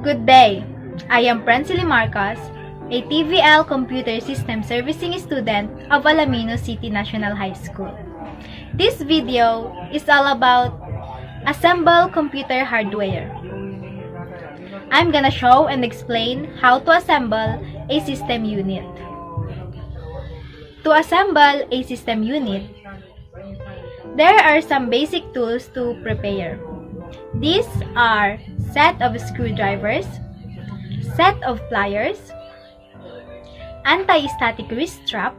Good day! I am Prencelly, a TVL Computer System Servicing student of Alaminos City National High School. This video is all about assemble computer hardware. I'm gonna show and explain how to assemble a system unit. To assemble a system unit, there are some basic tools to prepare. These are set of screwdrivers, set of pliers, anti-static wrist strap,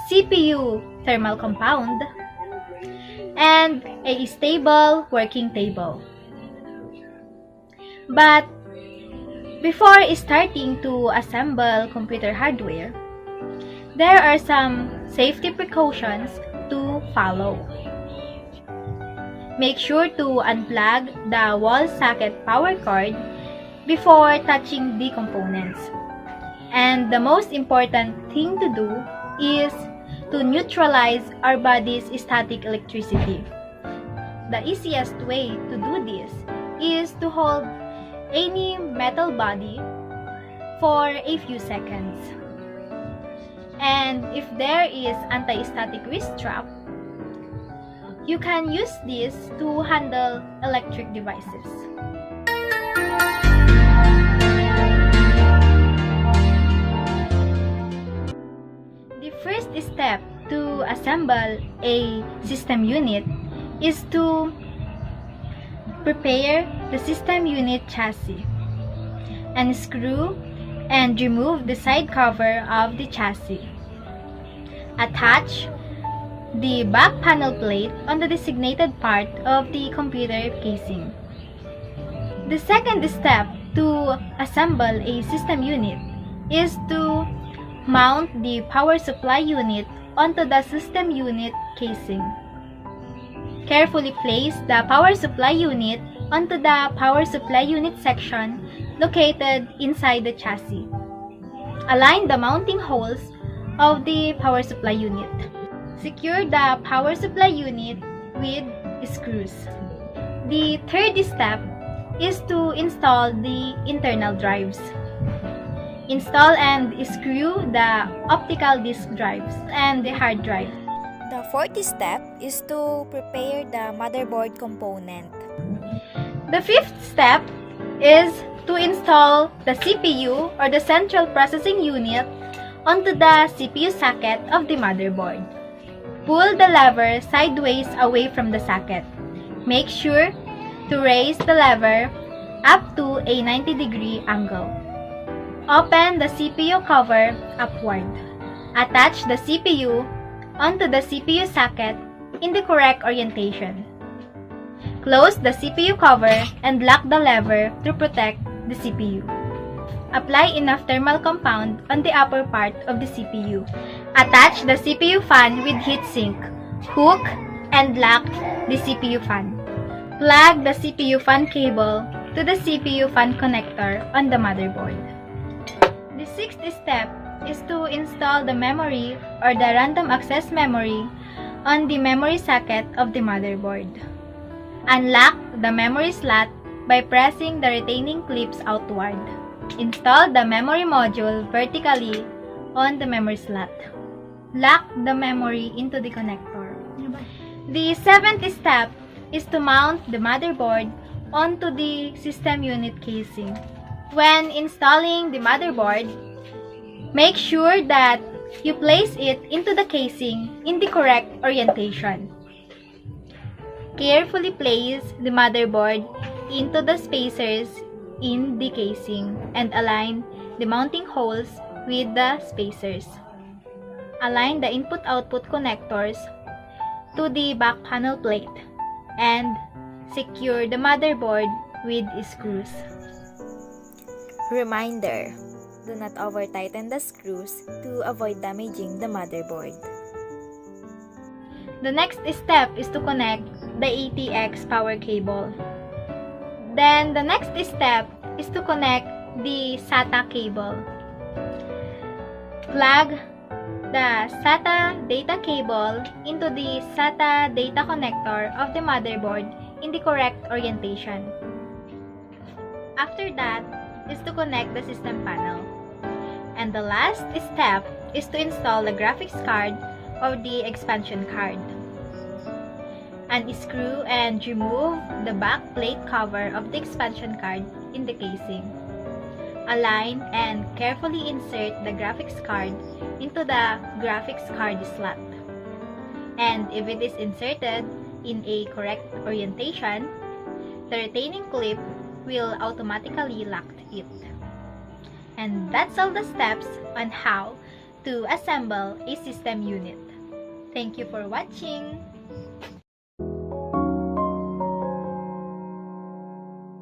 CPU thermal compound, and a stable working table. But before starting to assemble computer hardware, there are some safety precautions to follow. Make sure to unplug the wall socket power cord before touching the components. And the most important thing to do is to neutralize our body's static electricity. The easiest way to do this is to hold any metal body for a few seconds. And if there is anti-static wrist strap, you can use this to handle electric devices. The first step to assemble a system unit is to prepare the system unit chassis, unscrew and remove the side cover of the chassis. Attach the back panel plate on the designated part of the computer casing. The second step to assemble a system unit is to mount the power supply unit onto the system unit casing. Carefully place the power supply unit onto the power supply unit section located inside the chassis. Align the mounting holes of the power supply unit. Secure the power supply unit with screws. The third step is to install the internal drives. Install and screw the optical disc drives and the hard drive. The fourth step is to prepare the motherboard component. The fifth step is to install the CPU or the central processing unit onto the CPU socket of the motherboard. Pull the lever sideways away from the socket. Make sure to raise the lever up to a 90-degree angle. Open the CPU cover upward. Attach the CPU onto the CPU socket in the correct orientation. Close the CPU cover and lock the lever to protect the CPU. Apply enough thermal compound on the upper part of the CPU. Attach the CPU fan with heatsink. Hook and lock the CPU fan. Plug the CPU fan cable to the CPU fan connector on the motherboard. The sixth step is to install the memory or the random access memory on the memory socket of the motherboard. Unlock the memory slot by pressing the retaining clips outward. Install the memory module vertically on the memory slot. Lock the memory into the connector. The seventh step is to mount the motherboard onto the system unit casing. When installing the motherboard, make sure that you place it into the casing in the correct orientation. Carefully place the motherboard into the spacers in the casing and align the mounting holes with the spacers. Align the input-output connectors to the back panel plate and secure the motherboard with screws. Reminder: do not over-tighten the screws to avoid damaging the motherboard. The next step is to connect the ATX power cable. Then the next step is to connect the SATA cable. Plug the SATA data cable into the SATA data connector of the motherboard in the correct orientation. After that is to connect the system panel. And the last step is to install the graphics card or the expansion card. Unscrew and remove the back plate cover of the expansion card in the casing. Align and carefully insert the graphics card into the graphics card slot. And if it is inserted in a correct orientation, the retaining clip will automatically lock it. And that's all the steps on how to assemble a system unit. Thank you for watching!